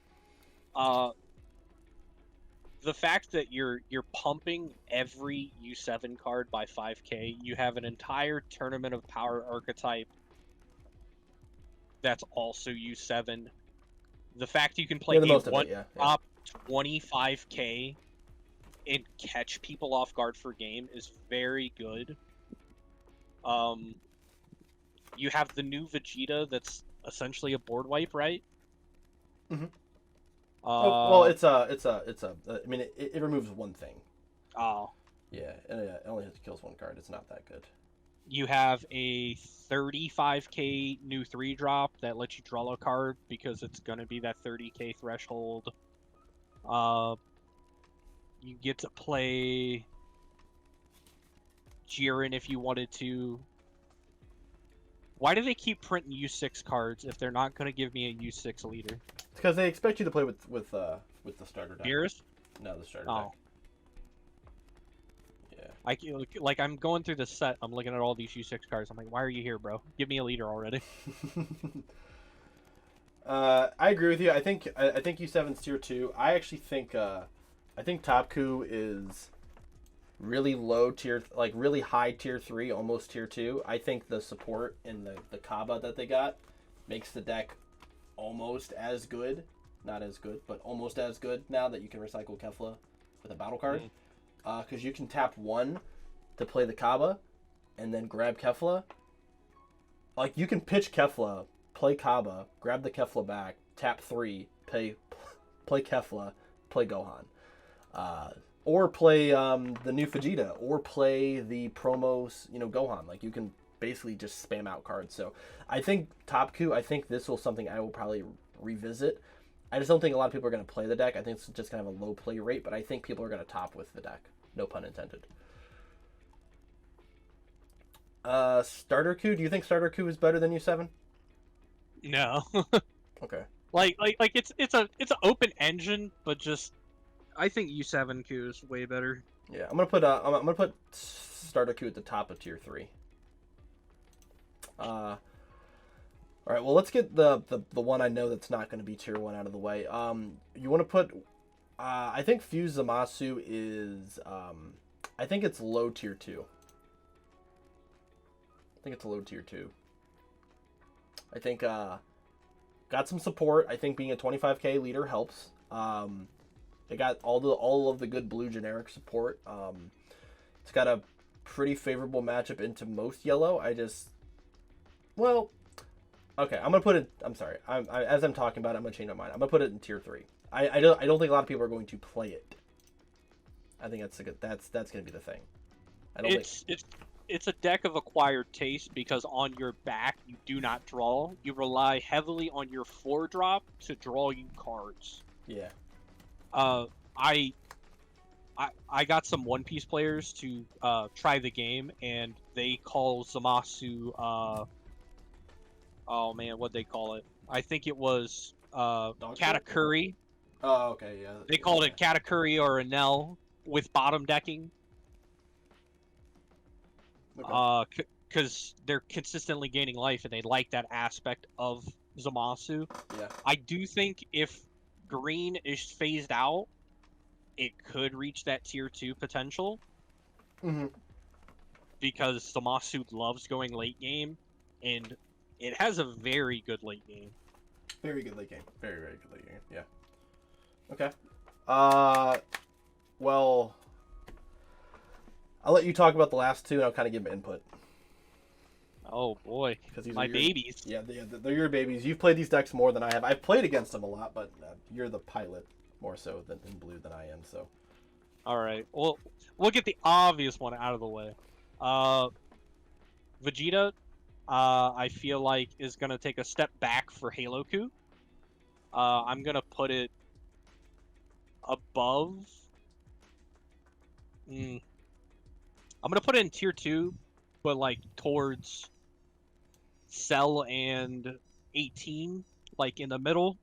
The fact that you're pumping every U7 card by 5k, you have an entire Tournament of Power archetype that's also U7. The fact you can play a one-drop 25k and catch people off guard for game is very good. You have the new Vegeta that's essentially a board wipe, right? Mm-hmm. Well, it's a. I mean, it removes one thing. Oh. Yeah, it only kills one card. It's not that good. You have a 35k new 3-drop that lets you draw a card because it's going to be that 30k threshold. You get to play Jiren if you wanted to. Why do they keep printing U6 cards if they're not going to give me a U6 leader? It's because they expect you to play with the starter deck. Beerus? No, the starter Oh. deck. Yeah. I'm going through the set. I'm looking at all these U6 cards. I'm like, why are you here, bro? Give me a leader already. I agree with you. I think U7's tier 2. I actually think Topku is really low tier, like really high tier 3, almost tier 2. I think the support and the Kaba that they got makes the deck almost as good. Not as good, but almost as good now that you can recycle Kefla with a battle card. Because you can tap 1 to play the Kaba and then grab Kefla. like you can pitch Kefla, play Kaba, grab the Kefla back, tap 3, play Kefla, play Gohan, or play the new Vegeta, or play the promos, Gohan. Like you can basically just spam out cards. So I think Topku, I think this will something I will probably revisit. I just don't think a lot of people are going to play the deck. I think it's just kind of a low play rate, but I think people are going to top with the deck. No pun intended. Starter Coup. Do you think Starter Coup is better than U7? No. Okay. like it's an open engine, but just I think U7 Q is way better. Yeah, I'm gonna put Starter Coup at the top of tier 3. All right. Well, let's get the one I know that's not going to be tier 1 out of the way. You want to put? I think Fuse Zamasu is. I think it's low tier 2. I think it's a low tier 2. I think got some support. I think being a 25k leader helps. It got all of the good blue generic support. It's got a pretty favorable matchup into most yellow. Okay, I'm gonna put it. I'm sorry. As I'm talking about it, I'm gonna change my mind. I'm gonna put it in tier 3. I don't think a lot of people are going to play it. I think that's gonna be the thing. It's a deck of acquired taste because on your back you do not draw. You rely heavily on your 4-drop to draw you cards. Yeah. I got some One Piece players to try the game, and they call Zamasu. Oh man, what'd they call it? I think it was Katakuri. Oh, okay, yeah. They called it Katakuri or Enel with bottom decking. Okay. Because they're consistently gaining life, and they like that aspect of Zamasu. Yeah. I do think if green is phased out, it could reach that tier 2 potential. Mm-hmm. Because Zamasu loves going late game, and it has a very good late game. Very good late game. Very, very good late game. Yeah. Okay. Well, I'll let you talk about the last two, and I'll kind of give my input. Oh boy, Because my babies. Yeah, they're your babies. You've played these decks more than I have. I've played against them a lot, but you're the pilot more so than in blue than I am. So. All right. Well, we'll get the obvious one out of the way. Vegeta, I feel like is gonna take a step back for Halo Coup. I'm gonna put it above. I'm gonna put it in tier 2, but like towards Cell and 18, like in the middle.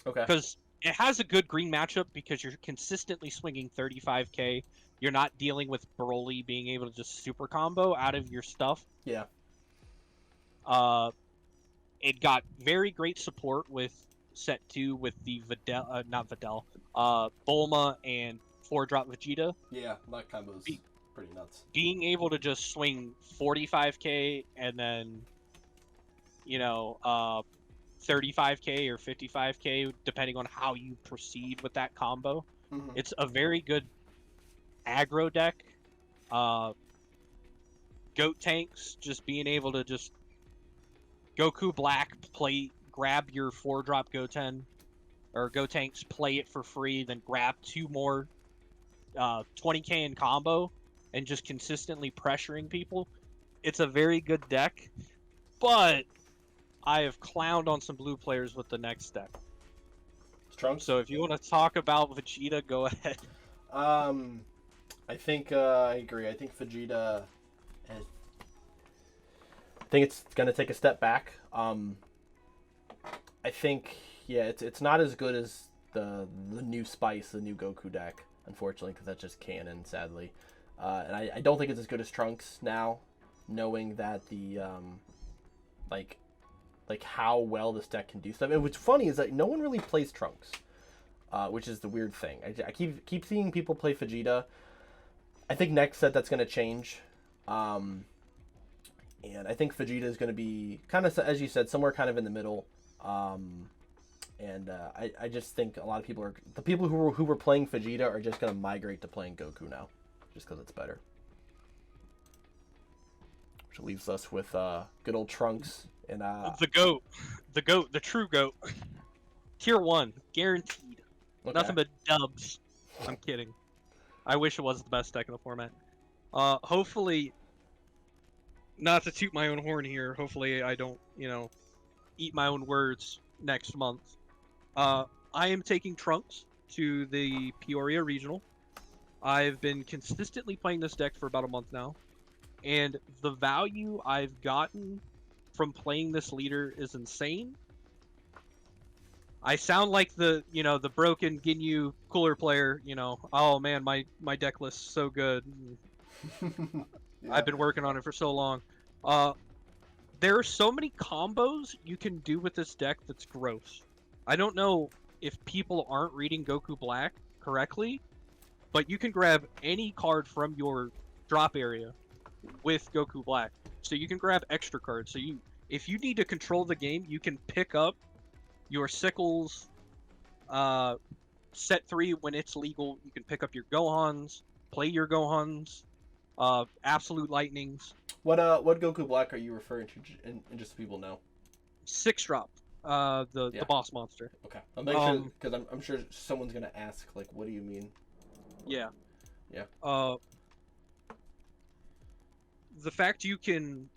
Okay. Because it has a good green matchup because you're consistently swinging 35k. You're not dealing with Broly being able to just super combo out of your stuff. Yeah. It got very great support with set 2 with the Bulma and 4-drop Vegeta. Yeah, that combo's pretty nuts. Being able to just swing 45k and then, 35k or 55k, depending on how you proceed with that combo. Mm-hmm. It's a very good aggro deck. Goat tanks, just being able to just Goku Black grab your 4-drop Goten, or Gotenks, play it for free, then grab 2 more 20k in combo, and just consistently pressuring people. It's a very good deck, but I have clowned on some blue players with the next deck. Trunks? So if you want to talk about Vegeta, go ahead. I think I agree. I think Vegeta has... I think it's going to take a step back. I think, yeah, it's not as good as the new Spice, the new Goku deck, unfortunately, because that's just canon, sadly. And I don't think it's as good as Trunks now, knowing that the, like how well this deck can do stuff. And what's funny is that no one really plays Trunks, which is the weird thing. I keep seeing people play Vegeta. I think next set that's going to change. And I think Vegeta is going to be kind of, as you said, somewhere kind of in the middle. And I just think a lot of people who were playing Vegeta are just going to migrate to playing Goku now, just because it's better. which leaves us with good old Trunks and The goat, the true goat. Tier 1, guaranteed. okay. Nothing but dubs. I'm kidding. I wish it was the best deck in the format. Hopefully, not to toot my own horn here. Hopefully, I don't, eat my own words next month. I am taking Trunks to the Peoria Regional. I've been consistently playing this deck for about a month now, and the value I've gotten from playing this leader is insane. I sound like the broken Ginyu cooler player, oh man, my deck list's so good. Yeah. I've been working on it for so long. There are so many combos you can do with this deck that's gross. I don't know if people aren't reading Goku Black correctly, but you can grab any card from your drop area with Goku Black. So you can grab extra cards. So if you need to control the game, you can pick up your Sickles, set 3 when it's legal. You can pick up your Gohans, play your Gohans, Absolute Lightnings. What Goku Black are you referring to? And just so people know. 6-drop, the boss monster. Okay, I'll make sure because I'm sure someone's gonna ask like, what do you mean? Yeah. Yeah. The fact you can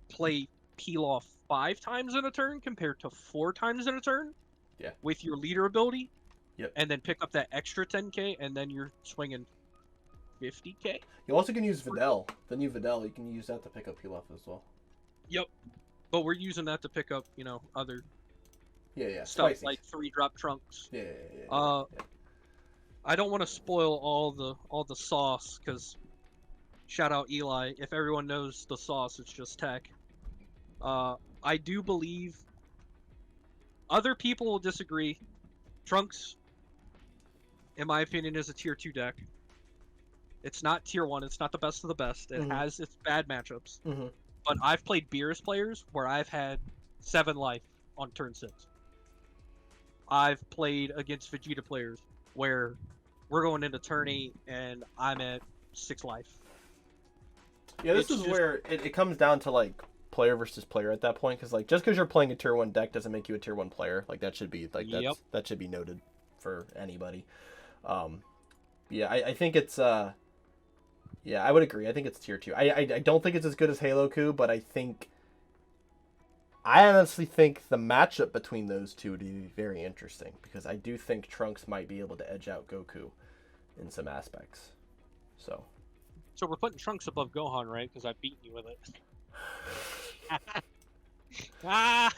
play peel off 5 times in a turn compared to 4 times in a turn. Yeah. With your leader ability. Yep. And then pick up that extra 10k, and then you're swinging 50k. You also can use Videl. The new Videl, you can use that to pick up peel off as well. Yep. But we're using that to pick up, other stuff Spicy. like 3-drop Trunks. Yeah. I don't want to spoil all the sauce, because shout out Eli. If everyone knows the sauce, it's just tech. I do believe other people will disagree. Trunks, in my opinion, is a tier 2 deck. It's not tier 1. It's not the best of the best. It has its bad matchups. Mm-hmm. But I've played Beerus players where I've had 7 life on turn 6. I've played against Vegeta players where we're going into turn 8 and I'm at 6 life. Yeah, this is where it comes down to like player versus player at that point, because like just because you're playing a tier 1 deck doesn't make you a tier 1 player. Like that should be like that should be noted for anybody. I think it's I would agree. I think it's tier 2. I don't think it's as good as Halo Coup, but I honestly think the matchup between those two would be very interesting, because I do think Trunks might be able to edge out Goku in some aspects. So we're putting Trunks above Gohan, right? Because I've beaten you with it. I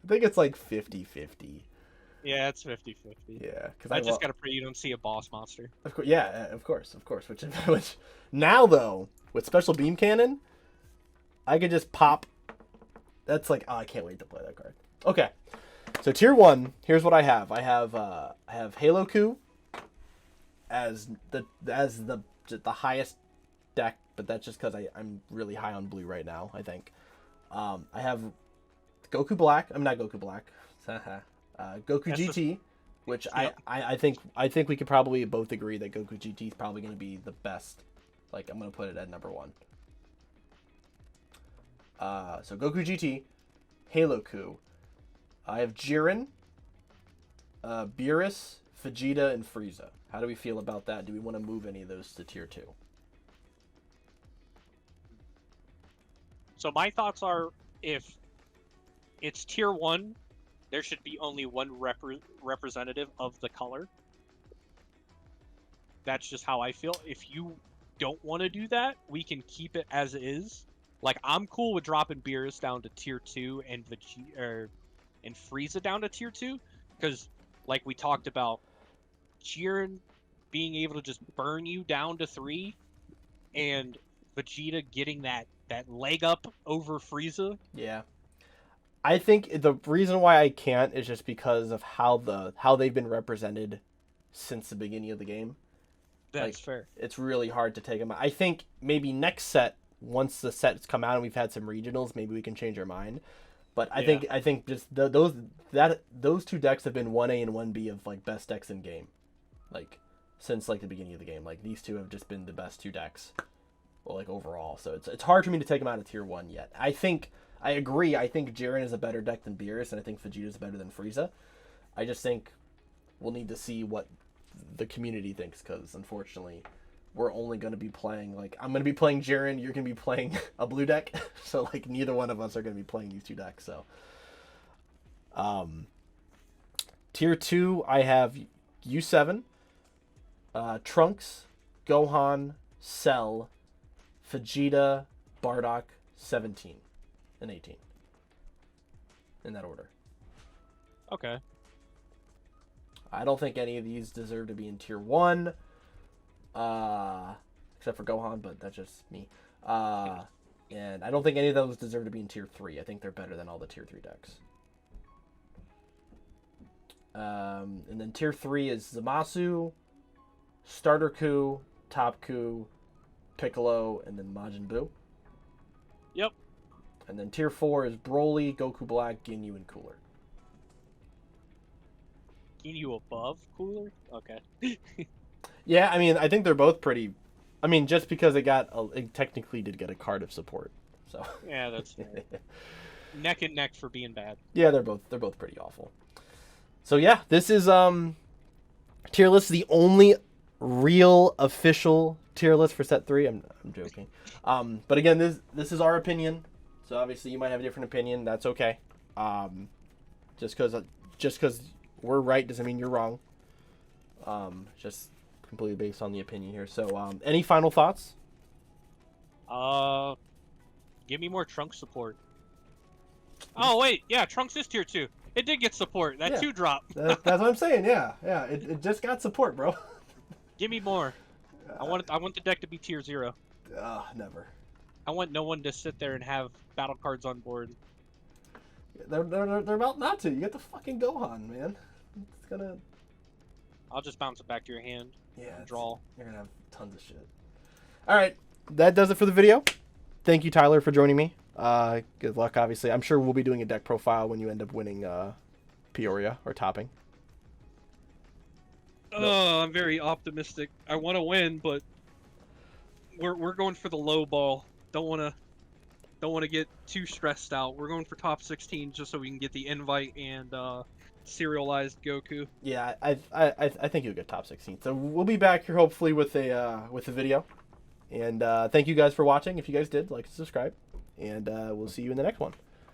think it's like 50-50. Yeah, it's 50-50. Yeah, because I just gotta pray you don't see a boss monster. Of course, yeah, of course. Which now though, with special beam cannon, I could just pop. That's like, oh, I can't wait to play that card. Okay, so tier 1. Here's what I have. I have Halo Coup as the highest deck, but that's just because I'm really high on blue right now. I think I have Goku Black. I'm not Goku Black. Goku GT, which I think we could probably both agree that Goku GT is probably going to be the best. Like, I'm going to put it at number 1. So Goku GT, Halo Coup. I have Jiren, Beerus, Vegeta, and Frieza. How do we feel about that? Do we want to move any of those to tier 2? So my thoughts are, if it's tier 1, there should be only one representative of the color. That's just how I feel. If you don't want to do that, we can keep it as is. Like, I'm cool with dropping Beerus down to tier 2 and and Frieza down to tier 2, because, like we talked about, Jiren being able to just burn you down to 3, and Vegeta getting that leg up over Frieza. Yeah. I think the reason why I can't is just because of how they've been represented since the beginning of the game. That's fair. It's really hard to take them out. I think maybe next set, once the sets come out and we've had some regionals, maybe we can change our mind. But I think just those two decks have been 1A and 1B of like best decks in game, like since like the beginning of the game. Like these two have just been the best 2 decks. well, like overall. So it's hard for me to take him out of tier 1 yet. I agree. I think Jiren is a better deck than Beerus, and I think Vegeta is better than Frieza. I just think we'll need to see what the community thinks, because unfortunately, we're only going to be playing, like, I'm going to be playing Jiren, you're going to be playing a blue deck, so, like, neither one of us are going to be playing these two decks, so. Tier 2, I have U7, Trunks, Gohan, Cell, Vegeta, Bardock, 17, and 18. In that order. Okay. I don't think any of these deserve to be in tier 1. Except for Gohan, but that's just me. And I don't think any of those deserve to be in tier 3. I think they're better than all the tier 3 decks. And then tier 3 is Zamasu, Starter Ku, Top Ku, Piccolo, and then Majin Buu. Yep. And then tier 4 is Broly, Goku Black, Ginyu, and Cooler. Ginyu above Cooler? Okay. Yeah, I mean, I think they're both pretty. I mean, just because it technically did get a card of support, so. Yeah, that's fair. Neck and neck for being bad. Yeah, they're both pretty awful. So yeah, this is tier list, the only real official tier list for set 3. I'm joking. But again, this is our opinion. So obviously you might have a different opinion. That's okay. Just because we're right doesn't mean you're wrong. Just completely based on the opinion here. So any final thoughts? Give me more Trunks support. Oh wait, yeah, Trunks is tier 2. It did get support. That 2 drop. That's what I'm saying. Yeah. It just got support, bro. Give me more. I want the deck to be tier 0. Never. I want no one to sit there and have battle cards on board. They're about not to. You get the fucking Gohan, man. It's gonna. I'll just bounce it back to your hand. Yeah. And draw. You're gonna have tons of shit. All right, that does it for the video. Thank you, Tyler, for joining me. Good luck, obviously. I'm sure we'll be doing a deck profile when you end up winning Peoria or topping. I'm very optimistic. I want to win, but we're going for the low ball. Don't want to get too stressed out. We're going for top 16 just so we can get the invite and serialized Goku. Yeah, I think you'll get top 16. So we'll be back here hopefully with a video. And thank you guys for watching. If you guys did, like and subscribe. And we'll see you in the next one.